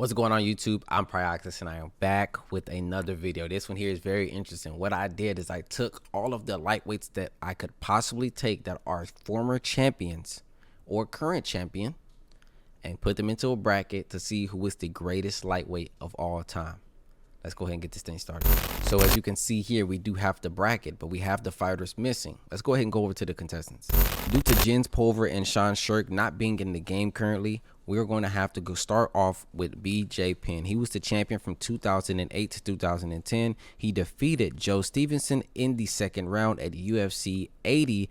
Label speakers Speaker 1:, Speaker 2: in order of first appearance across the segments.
Speaker 1: What's going on YouTube? I'm Pryoxis and I am back with another video. This one here is very interesting. What I did is I took all of the lightweights that I could possibly take that are former champions or current champion and put them into a bracket to see who is the greatest lightweight of all time. Let's go ahead and get this thing started. So as you can see here, we do have the bracket, but we have the fighters missing. Let's go ahead and go over to the contestants. Due to Jens Pulver and Sean Shirk not being in the game currently, we're going to have to go start off with BJ Penn. He was the champion from 2008 to 2010. He defeated Joe Stevenson in the second round at UFC 80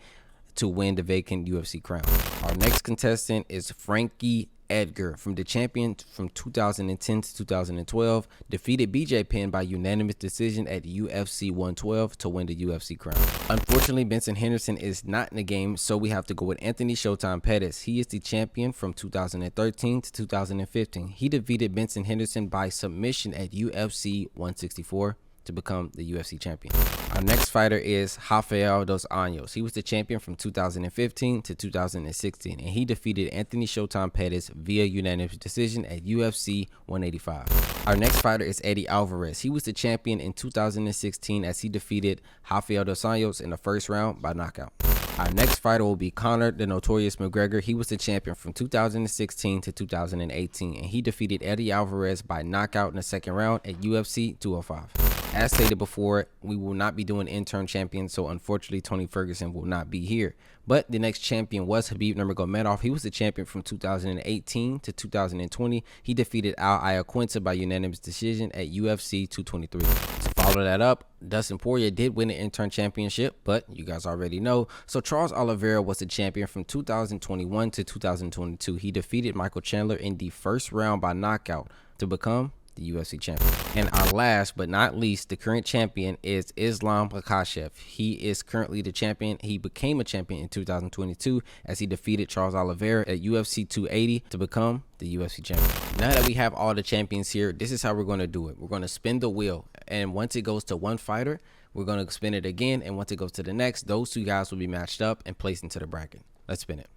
Speaker 1: to win the vacant UFC crown. Our next contestant is Frankie Edgar, from the champion from 2010 to 2012, defeated BJ Penn by unanimous decision at UFC 112 to win the UFC crown. Unfortunately, Benson Henderson is not in the game, so we have to go with Anthony Showtime Pettis. He is the champion from 2013 to 2015. He defeated Benson Henderson by submission at UFC 164 to become the UFC champion. Our next fighter is Rafael dos Anjos. He was the champion from 2015 to 2016, and he defeated Anthony Showtime Pettis via unanimous decision at UFC 185. Our next fighter is Eddie Alvarez. He was the champion in 2016 as he defeated Rafael dos Anjos in the first round by knockout. Our next fighter will be Conor the Notorious McGregor. He was the champion from 2016 to 2018, and he defeated Eddie Alvarez by knockout in the second round at UFC 205. As stated before, we will not be doing interim champions, so unfortunately Tony Ferguson will not be here. But the next champion was Khabib Nurmagomedov. He was the champion from 2018 to 2020. He defeated Al Iaquinta by unanimous decision at UFC 223. To follow that up, Dustin Poirier did win the interim championship, but you guys already know. So Charles Oliveira was the champion from 2021 to 2022. He defeated Michael Chandler in the first round by knockout to become the UFC champion. And our last but not least, the current champion is Islam Makhachev. He is currently the champion. He became a champion in 2022 as he defeated Charles Oliveira at UFC 280 to become the UFC champion. Now that we have all the champions here, this is how we're going to do it. We're going to spin the wheel, and once it goes to one fighter, we're going to spin it again, and once it goes to the next, those two guys will be matched up and placed into the bracket. Let's spin it.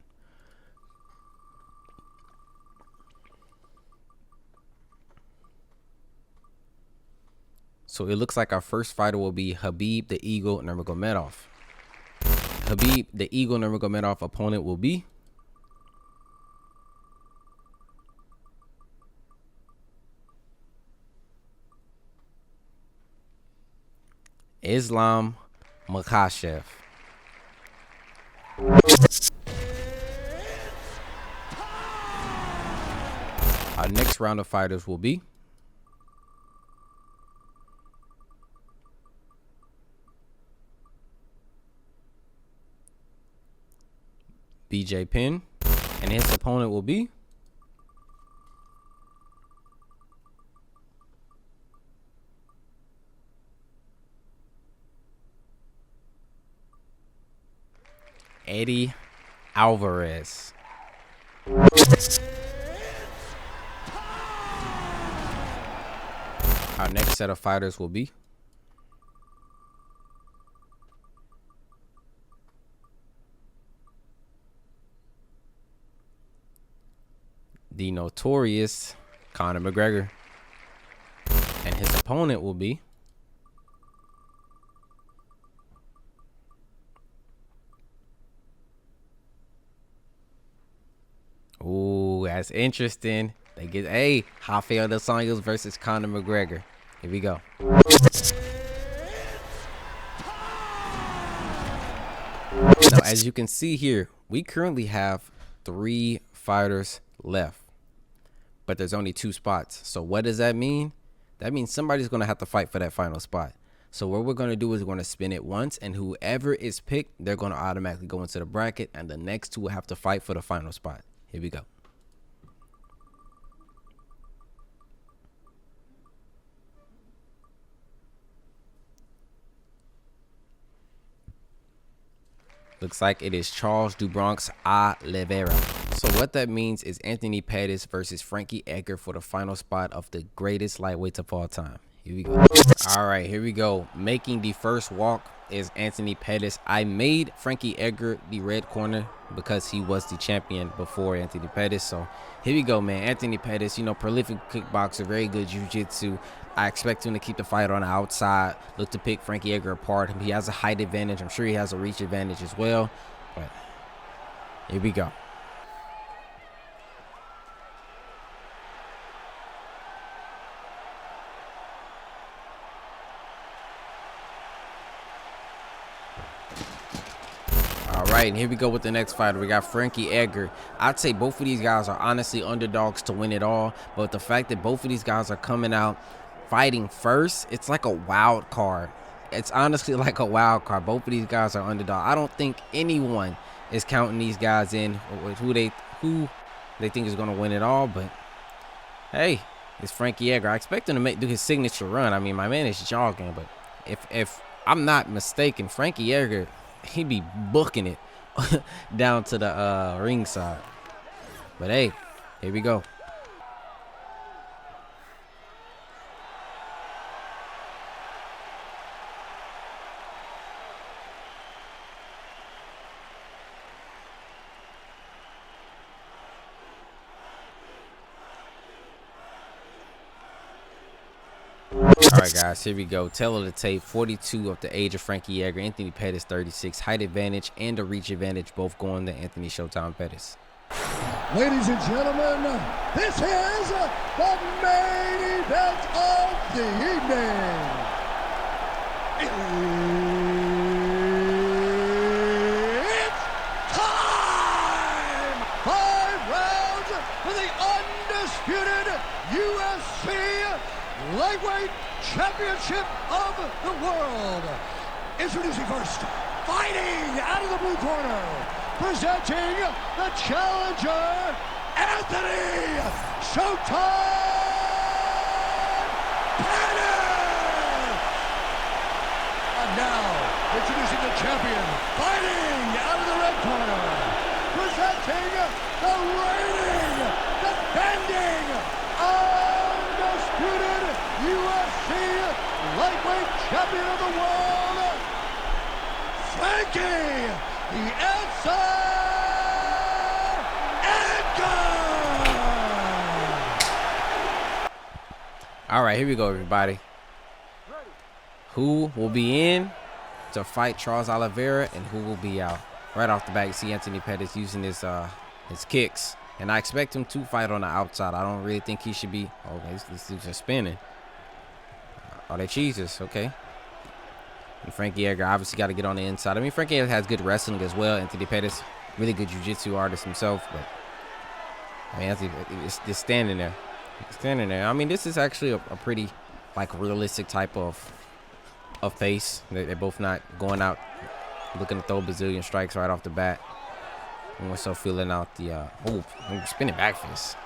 Speaker 1: So it looks like our first fighter will be Khabib the Eagle Nurmagomedov. Khabib the Eagle Nurmagomedov opponent will be Islam Makhachev. Our next round of fighters will be BJ Penn, and his opponent will be Eddie Alvarez. Our next set of fighters will be the Notorious Conor McGregor, and his opponent will be that's interesting. They get Rafael dos Anjos versus Conor McGregor. Here we go. Now, as you can see here, we currently have 3 fighters left, but there's only 2 spots. So what does that mean? That means somebody's going to have to fight for that final spot. So what we're going to do is we're going to spin it once, and whoever is picked, they're going to automatically go into the bracket, and the next 2 will have to fight for the final spot. Here we go. Looks like it is Charles do Bronx Oliveira. So what that means is Anthony Pettis versus Frankie Edgar for the final spot of the greatest lightweights of all time. Here we go. All right, here we go. Making the first walk is Anthony Pettis. I made Frankie Edgar the red corner because he was the champion before Anthony Pettis. So here we go, man. Anthony Pettis, you know, prolific kickboxer, very good jiu-jitsu. I expect him to keep the fight on the outside, look to pick Frankie Edgar apart. He has a height advantage. I'm sure he has a reach advantage as well. But here we go. All right, and here we go with the next fighter. We got Frankie Edgar. I'd say both of these guys are honestly underdogs to win it all, but the fact that both of these guys are coming out fighting first, it's like a wild card. It's honestly like a wild card. Both of these guys are underdog. I don't think anyone is counting these guys in with who they think is going to win it all, but hey, it's Frankie Edgar. I expect him to do his signature run. I mean, my man is jogging, but if I'm not mistaken, Frankie Edgar, he be booking it down to the ringside. But hey, here we go. All right, guys, here we go. Tail of the tape, 42 of the age of Frankie Edgar. Anthony Pettis, 36. Height advantage and a reach advantage, both going to Anthony Showtime Pettis.
Speaker 2: Ladies and gentlemen, this is the main event of the evening. It's time! 5 rounds for the undisputed UFC Lightweight Championship of the World. Introducing first, fighting out of the blue corner, presenting the challenger, Anthony Showtime Pettis. And now, introducing the champion, fighting out of the red corner, presenting the reigning, defending, undisputed UFC lightweight champion of the world, Frankie the Answer Edgar.
Speaker 1: All right, here we go, everybody. Who will be in to fight Charles Oliveira and who will be out? Right off the bat, you see Anthony Pettis using his kicks, and I expect him to fight on the outside. I don't really think he should be. Okay, this dude's just spinning. Oh, they cheeses, okay. And Frankie Edgar obviously got to get on the inside. I mean, Frankie Edgar has good wrestling as well. Anthony Pettis, really good jiu-jitsu artist himself, but I mean, Anthony is just standing there. Standing there. I mean, this is actually a pretty like realistic type of pace. They're both not going out looking to throw bazillion strikes right off the bat. And we're still feeling out the spinning back fist.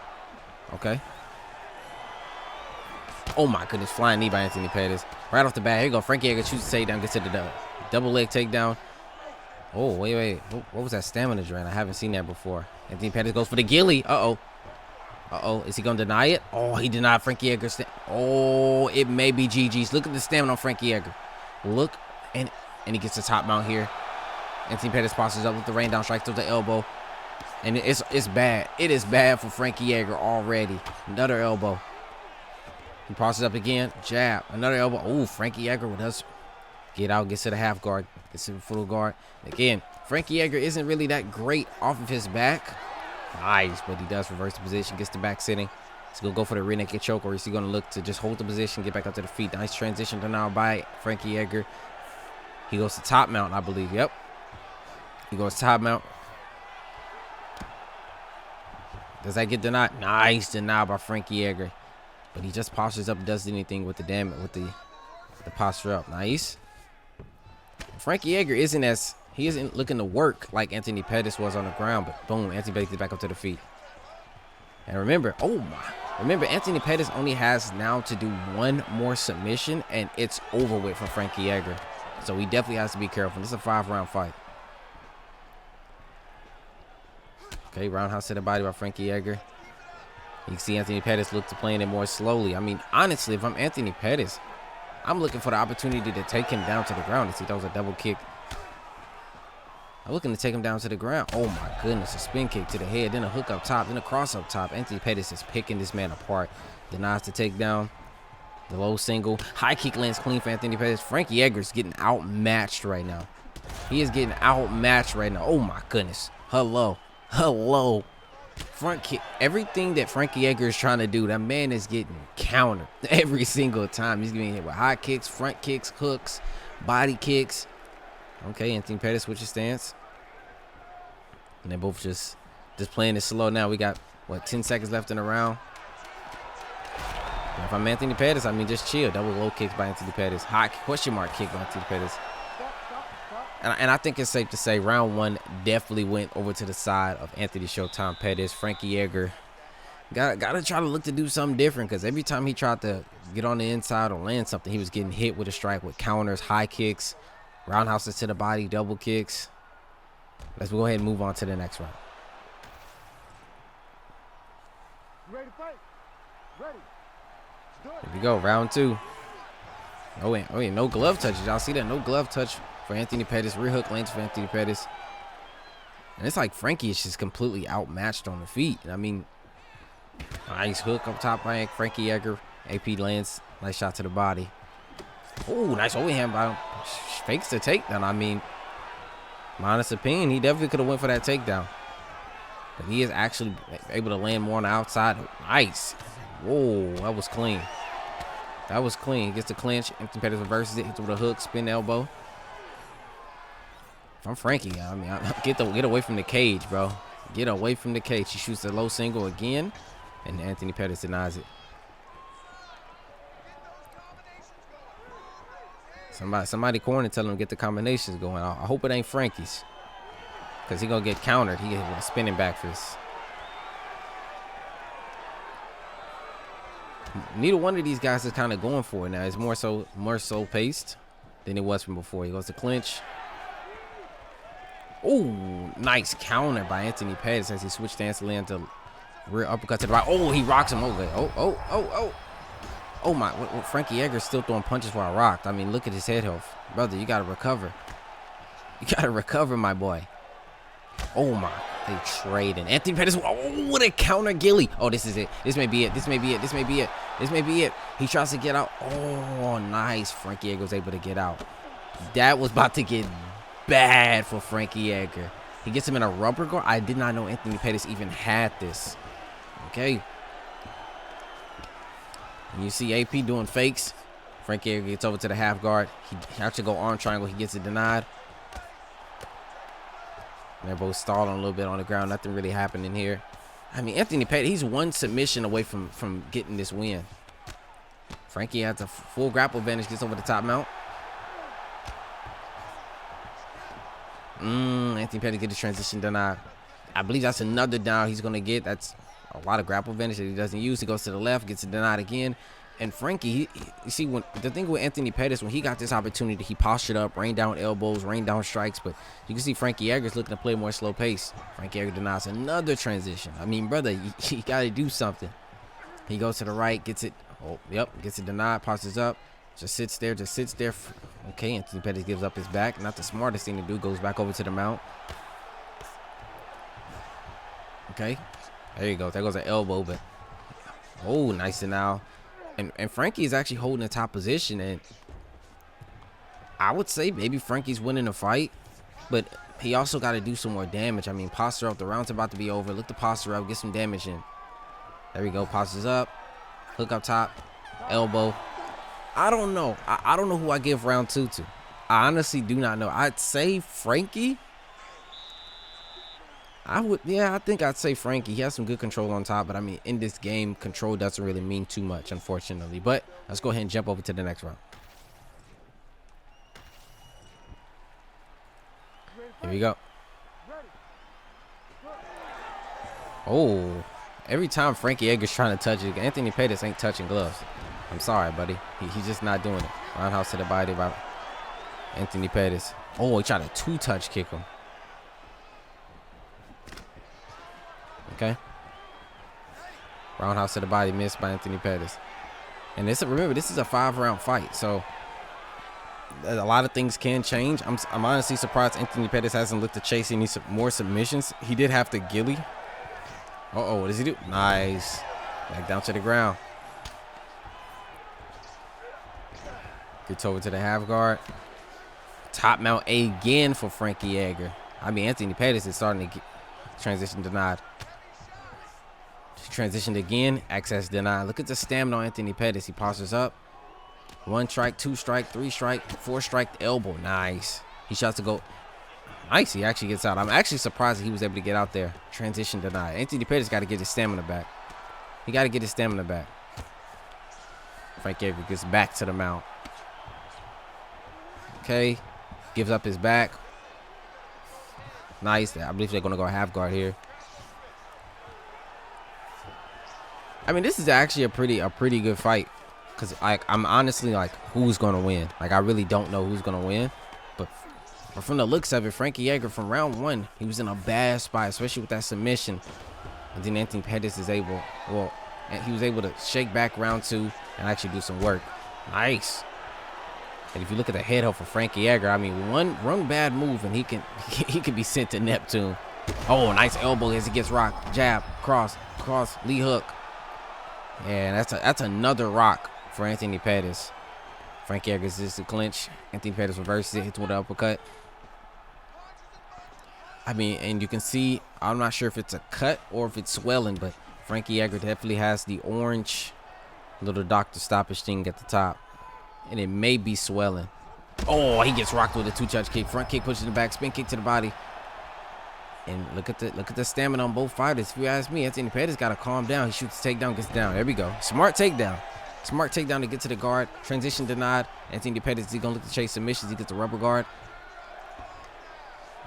Speaker 1: Okay. Oh my goodness, flying knee by Anthony Pettis. Right off the bat, here you go. Frankie Edgar shoots the takedown, gets to the double leg takedown. Oh, wait. What was that stamina drain? I haven't seen that before. Anthony Pettis goes for the ghillie. Uh-oh. Is he going to deny it? Oh, he denied Frankie Edgar. Oh, it may be GG's. Look at the stamina on Frankie Edgar. Look, and he gets the top mount here. Anthony Pettis passes up with the rain down strike to the elbow. And it's bad. It is bad for Frankie Edgar already. Another elbow. He passes up again. Jab. Another elbow. Oh, Frankie Edgar does get out, gets to the half guard, gets to the full guard. Again, Frankie Edgar isn't really that great off of his back. Nice, but he does reverse the position, gets the back sitting. He's going to go for the rear naked choke, or is he going to look to just hold the position, get back up to the feet? Nice transition to now by Frankie Edgar. He goes to top mount, I believe. Yep. He goes top mount. Does that get denied? Nice denied by Frankie Edgar. But he just postures up and does anything with the damage, with the posture up. Nice. Frankie Edgar isn't looking to work like Anthony Pettis was on the ground, but boom, Anthony Pettis back up to the feet. And remember, Anthony Pettis only has now to do one more submission, and it's over with for Frankie Edgar. So he definitely has to be careful. This is a 5-round fight. Okay, roundhouse to the body by Frankie Edgar. You can see Anthony Pettis look to playing it more slowly. I mean, honestly, if I'm Anthony Pettis, I'm looking for the opportunity to take him down to the ground. You see, that was a double kick. I'm looking to take him down to the ground. Oh my goodness, a spin kick to the head, then a hook up top, then a cross up top. Anthony Pettis is picking this man apart. Denies the takedown. The low single. High kick lands clean for Anthony Pettis. Frankie Edgar's getting outmatched right now. He is getting outmatched right now. Oh my goodness. Hello. Hello. Front kick. Everything that Frankie Edgar is trying to do, that man is getting countered every single time. He's getting hit with high kicks, front kicks, hooks, body kicks. Okay, Anthony Pettis switches stance. And they're both just playing it slow now. We got, what, 10 seconds left in the round. And if I'm Anthony Pettis, I mean, just chill. Double low kicks by Anthony Pettis. High question mark kick by Anthony Pettis. And I think it's safe to say round one definitely went over to the side of Anthony Showtime Pettis. Frankie Edgar got to try to look to do something different, because every time he tried to get on the inside or land something, he was getting hit with a strike with counters, high kicks, roundhouses to the body, double kicks. Let's go ahead and move on to the next round.
Speaker 2: Ready to fight? Ready.
Speaker 1: Here we go, round two. Oh, wait, no glove touches. Y'all see that? No glove touch for Anthony Pettis. Rear hook lands for Anthony Pettis. And it's like Frankie is just completely outmatched on the feet. I mean, nice hook up top by Frankie Edgar. AP lands. Nice shot to the body. Oh, nice overhand by him. Fakes the takedown. I mean, my honest opinion, he definitely could have went for that takedown. But he is actually able to land more on the outside. Nice. Whoa, that was clean. That was clean. Gets the clinch. Anthony Pettis reverses it. Hits with a hook, spin elbow. If I'm Frankie, I mean, get away from the cage, bro. Get away from the cage. He shoots the low single again, and Anthony Pettis denies it. Somebody corner tell him to get the combinations going. I hope it ain't Frankie's, because he gonna get countered. He get with a spinning back fist. Neither one of these guys is kind of going for it now. It's more so paced than it was from before. He goes to clinch. Oh, nice counter by Anthony Pettis as he switched stance to land to rear uppercut to the right. Oh, he rocks him over. Oh my! Frankie Edgar's still throwing punches while I rocked. I mean, look at his head health, brother. You gotta recover. You gotta recover, my boy. Oh my! They trading. Anthony Pettis. Oh, what a counter, Gilly. Oh, this is it. This may be it. This may be it. This may be it. This may be it. He tries to get out. Oh, nice. Frankie Edgar was able to get out. That was about to get bad for Frankie Edgar. He gets him in a rubber guard. I did not know Anthony Pettis even had this. Okay. And you see AP doing fakes. Frankie Edgar gets over to the half guard. He has to go arm triangle. He gets it denied. And they're both stalling a little bit on the ground. Nothing really happening here. I mean, Anthony Pettis, he's one submission away from getting this win. Frankie has a full grapple advantage. Gets over the top mount. Anthony Pettis gets the transition denied. I believe that's another down he's going to get. That's a lot of grapple advantage that he doesn't use. He goes to the left, gets it denied again. And Frankie, you see, when the thing with Anthony Pettis, when he got this opportunity, he postured up, rained down elbows, rained down strikes. But you can see Frankie Edgar's looking to play more slow pace. Frankie Edgar denies another transition. I mean, brother, you got to do something. He goes to the right, gets it. Oh, yep, gets it denied, postures up, just sits there. Okay, Anthony Pettis gives up his back. Not the smartest thing to do. Goes back over to the mount. Okay, there you go. There goes an elbow, but oh, nice and now. And Frankie is actually holding the top position, and I would say maybe Frankie's winning the fight, but he also got to do some more damage. I mean, posture up. The round's about to be over. Look the posture up. Get some damage in. There we go. Postures up. Hook up top. Elbow. I don't know. I don't know who I give round two to. I honestly do not know. I'd say Frankie. I think I'd say Frankie. He has some good control on top, but I mean, in this game, control doesn't really mean too much, unfortunately. But let's go ahead and jump over to the next round. Here we go. Oh, every time Frankie Edgar's trying to touch it, Anthony Pettis ain't touching gloves. I'm sorry, buddy. He's just not doing it. Roundhouse to the body by Anthony Pettis. Oh, he tried a two-touch kick him. Okay. Roundhouse to the body, missed by Anthony Pettis. And remember, this is a 5-round fight, so a lot of things can change. I'm honestly surprised Anthony Pettis hasn't looked to chase any more submissions. He did have to gilly. What does he do? Nice. Back down to the ground. Gets over to the half guard. Top mount again for Frankie Edgar. I mean, Anthony Pettis is starting to get transition denied. Transitioned again. Access denied. Look at the stamina on Anthony Pettis. He postures up. 1 strike, 2 strike, 3 strike, 4 strike, elbow. Nice. He shots to go. Nice. He actually gets out. I'm actually surprised that he was able to get out there. Transition denied. Anthony Pettis got to get his stamina back. He got to get his stamina back. Frank Edgar gets back to the mount. Okay. Gives up his back. Nice. I believe they're going to go half guard here. I mean, this is actually a pretty good fight. Because I'm honestly like, who's going to win? Like, I really don't know who's going to win. But from the looks of it, Frankie Edgar from round 1, he was in a bad spot, especially with that submission. And then Anthony Pettis is able, he was able to shake back round 2 and actually do some work. Nice. And if you look at the head hold for Frankie Edgar, I mean, one bad move and he can be sent to Neptune. Oh, nice elbow as he gets rocked. Jab, cross, Lee hook. Yeah, that's another rock for Anthony Pettis. Frankie Edgar is the clinch. Anthony Pettis reverses it, hits with an uppercut. I mean, and you can see, I'm not sure if it's a cut or if it's swelling, but Frankie Edgar definitely has the orange little doctor stoppage thing at the top. And it may be swelling. Oh, he gets rocked with a 2-touch kick. Front kick pushes the back, spin kick to the body. And look at the stamina on both fighters. If you ask me, Anthony Pettis got to calm down. He shoots the takedown, gets down. There we go. Smart takedown. Smart takedown to get to the guard. Transition denied. Anthony Pettis, is he going to look to chase submissions? He gets the rubber guard.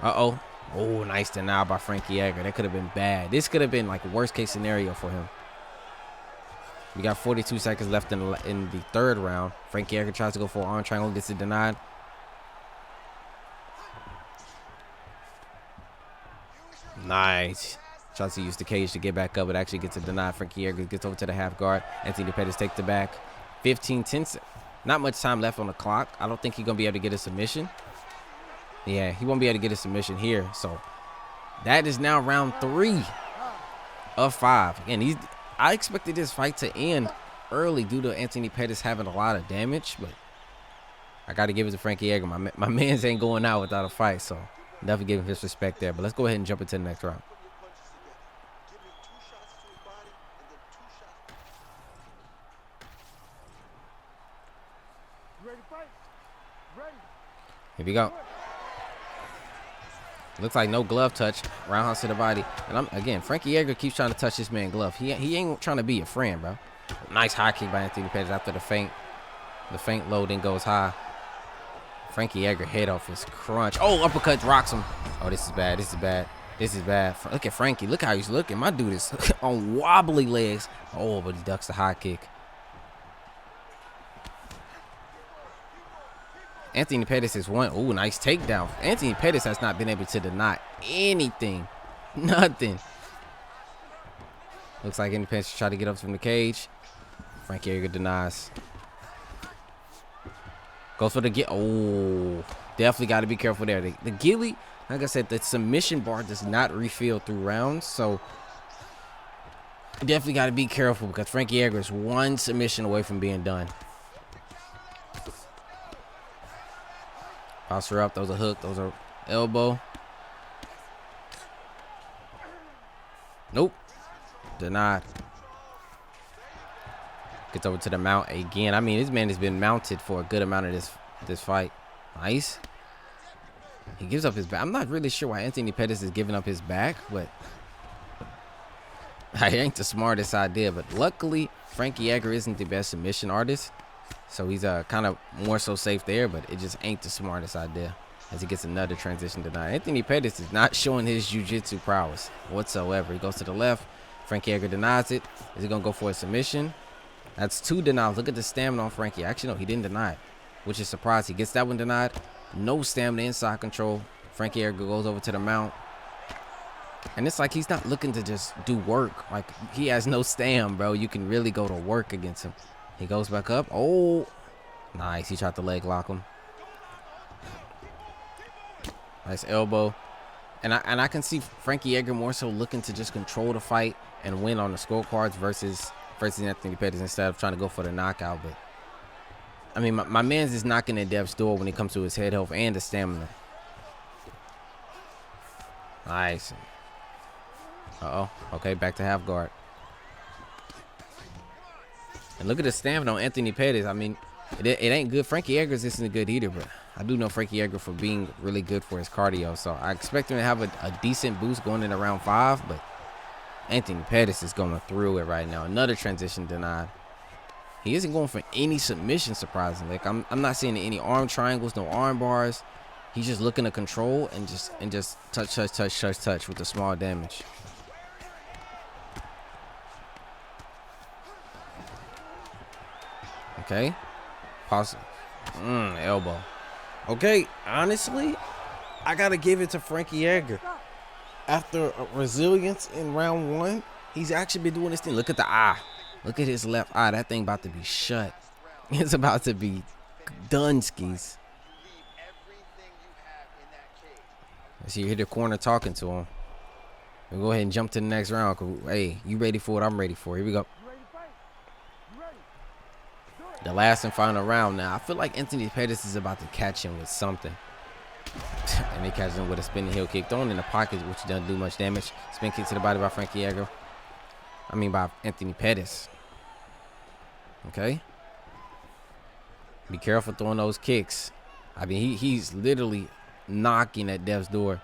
Speaker 1: Oh, nice denial by Frankie Edgar. That could have been bad. This could have been like a worst case scenario for him. We got 42 seconds left in the 3rd round. Frankie Edgar tries to go for an arm triangle, gets it denied. Nice. Tries to use the cage to get back up, but actually gets it denied. Frankie Edgar gets over to the half guard. Anthony Pettis takes the back. 15-10. Not much time left on the clock. I don't think he's going to be able to get a submission. Yeah, he won't be able to get a submission here. So that is now round 3 of 5. Again, I expected this fight to end early due to Anthony Pettis having a lot of damage, but I got to give it to Frankie Edgar. My man's ain't going out without a fight, so definitely give him his respect there. But let's go ahead and jump into the next round. Here we go. Looks like no glove touch. Roundhouse to the body. And again, Frankie Edgar keeps trying to touch this man's glove. He ain't trying to be a friend, bro. Nice high kick by Anthony Pettis after the feint. The feint loading goes high. Frankie Edgar head off his crunch. Oh, uppercut rocks him. Oh, this is bad. This is bad. This is bad. Look at Frankie. Look how he's looking. My dude is on wobbly legs. Oh, but he ducks the high kick. Anthony Pettis is one. Oh, nice takedown. Anthony Pettis has not been able to deny anything. Nothing. Looks like Anthony Pettis tried to get up from the cage. Frankie Edgar denies. Goes for the get. Oh, definitely got to be careful there. The gilly, like I said, the submission bar does not refill through rounds. So definitely got to be careful because Frankie Edgar is one submission away from being done. Posture up. Those are hook. Those are elbow. Nope. Denied. Gets over to the mount again. I mean, this man has been mounted for a good amount of this fight. Nice. He gives up his back. I'm not really sure why Anthony Pettis is giving up his back, but it ain't the smartest idea. But luckily, Frankie Edgar isn't the best submission artist. So he's kind of more so safe there, but it just ain't the smartest idea as he gets another transition denied. Anthony Pettis is not showing his jiu-jitsu prowess whatsoever. He goes to the left. Frankie Edgar denies it. Is he going to go for a submission? That's 2 denials. Look at the stamina on Frankie. Actually, no, he didn't deny it, which is surprised. He gets that one denied. No stamina, inside control. Frankie Edgar goes over to the mount. And it's like he's not looking to just do work. Like, he has no stam, bro. You can really go to work against him. He goes back up. Oh, nice. He tried to leg lock him. Nice elbow. And I can see Frankie Edgar more so looking to just control the fight and win on the scorecards versus Anthony Pettis instead of trying to go for the knockout. But I mean, my man's is knocking at death's door when it comes to his head health and the stamina. Nice. Okay, back to half guard. And look at the stamina on Anthony Pettis. I mean, it ain't good. Frankie Edgar's isn't good either, but I do know Frankie Edgar for being really good for his cardio. So I expect him to have a decent boost going into round 5, but Anthony Pettis is going through it right now. Another transition denied. He isn't going for any submission, surprisingly. Like I'm not seeing any arm triangles, no arm bars. He's just looking to control and just touch with the small damage. Okay. Pause. Elbow. Okay, honestly, I gotta give it to Frankie Edgar. After resilience in round 1, he's actually been doing this thing. Look at the eye. Look at his left eye. That thing about to be shut. It's about to be done skis. So you hear the corner talking to him. We'll go ahead and jump to the next round. Hey, you ready for it? I'm ready for it. Here we go. The last and final round now. I feel like Anthony Pettis is about to catch him with something. And they catch him with a spinning heel kick thrown in the pocket, which doesn't do much damage. Spin kick to the body by Frankie Edgar. By Anthony Pettis. Okay. Be careful throwing those kicks. I mean, he's literally knocking at death's door.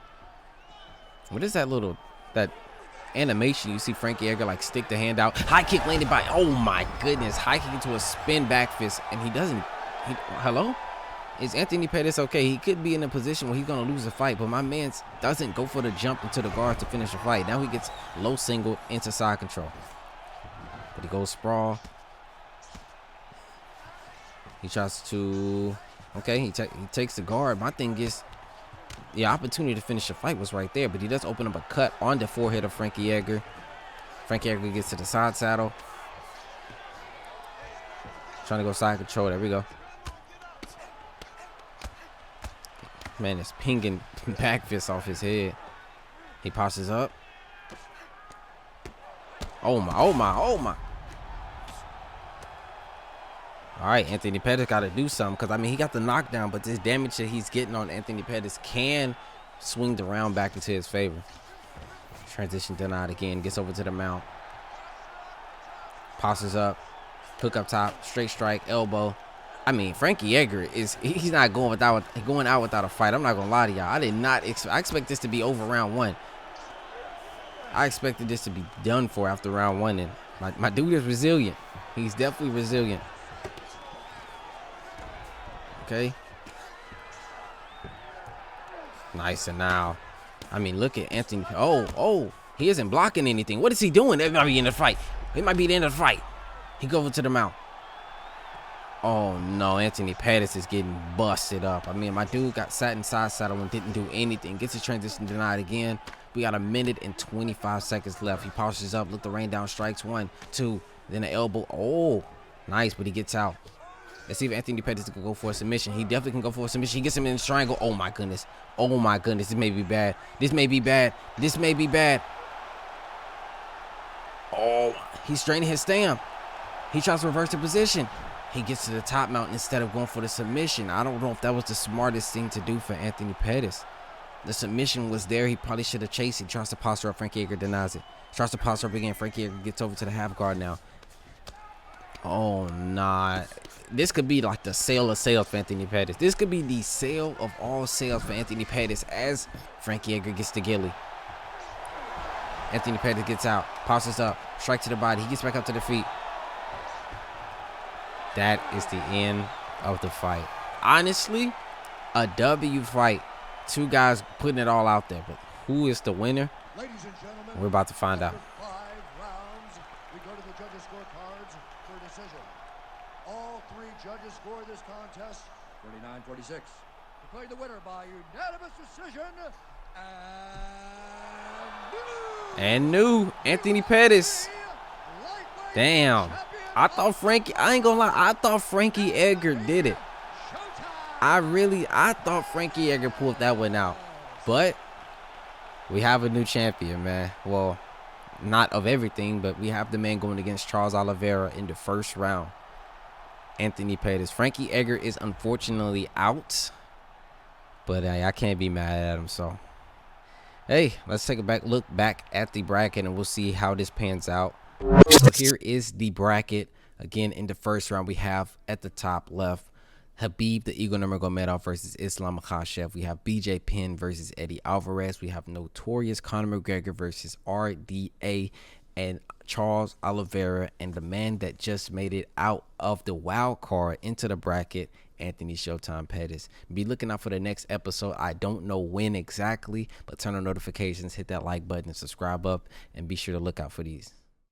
Speaker 1: What is that animation? You see Frankie Edgar like stick the hand out. High kick landed by, oh my goodness. High kick into a spin back fist. And he doesn't, hello? Is Anthony Pettis okay? He could be in a position where he's going to lose the fight, but my man doesn't go for the jump into the guard to finish the fight. Now he gets low single into side control. But he goes sprawl. He tries to, okay, he takes the guard. My thing is, the opportunity to finish the fight was right there, but he does open up a cut on the forehead of Frankie Edgar. Frankie Edgar gets to the side saddle. Trying to go side control. There we go. Man is pinging back fist off his head. He passes up. Oh my. All right, Anthony Pettis got to do something because, I mean, he got the knockdown, but this damage that he's getting on Anthony Pettis can swing the round back into his favor. Transition denied again. Gets over to the mount. Passes up. Hook up top. Straight strike. Elbow. I mean, Frankie Edgar he's not going out without a fight. I'm not going to lie to y'all. I expect this to be over round 1. I expected this to be done for after round 1. And my dude is resilient. He's definitely resilient. Okay. Nice. And now, I mean, look at Anthony. Oh, he isn't blocking anything. What is he doing? It might be in the fight. It might be the end of the fight. He goes over to the mount. Oh, no. Anthony Pettis is getting busted up. I mean, my dude got sat inside saddle and didn't do anything. Gets his transition denied again. We got 1 minute and 25 seconds left. He pauses up. Look the rain down. Strikes 1, 2. Then an elbow. Oh, nice, but he gets out. Let's see if Anthony Pettis can go for a submission. He definitely can go for a submission. He gets him in the triangle. Oh, my goodness. Oh, my goodness. This may be bad. This may be bad. Oh, he's straining his stamp. He tries to reverse the position. He gets to the top mount instead of going for the submission. I don't know if that was the smartest thing to do for Anthony Pettis. The submission was there. He probably should have chased it. Tries to posture up. Frankie Edgar denies it. Tries to posture up again. Frankie Edgar gets over to the half guard now. Oh, nah. This could be like the sale of sales for Anthony Pettis. This could be the sale of all sales for Anthony Pettis as Frankie Edgar gets to Gilly. Anthony Pettis gets out. Passes up. Strike to the body. He gets back up to the feet. That is the end of the fight. Honestly, a W fight. 2 guys putting it all out there. But who is the winner?
Speaker 2: Ladies and gentlemen,
Speaker 1: we're about to find out.
Speaker 2: 5 rounds. We go to the judges' scorecards for a decision. All 3 judges score this contest 49-46. Declared the winner by unanimous decision. And new Anthony Pettis. Damn.
Speaker 1: I thought Frankie, I ain't gonna lie, I thought Frankie Edgar did it. I thought Frankie Edgar pulled that one out. But we have a new champion, man. Well, not of everything, but we have the man going against Charles Oliveira in the first round. Anthony Pettis. Frankie Edgar is unfortunately out, but I can't be mad at him. So, hey, let's take a look back at the bracket, and we'll see how this pans out. So here is the bracket. Again, in the first round, we have at the top left Habib the Eagle Nurmagomedov versus Islam Makhachev. We have BJ Penn versus Eddie Alvarez. We have Notorious Conor McGregor versus RDA and Charles Oliveira, and the man that just made it out of the wild card into the bracket, Anthony Showtime Pettis. Be looking out for the next episode. I don't know when exactly, but turn on notifications, hit that like button, and subscribe up, and be sure to look out for these.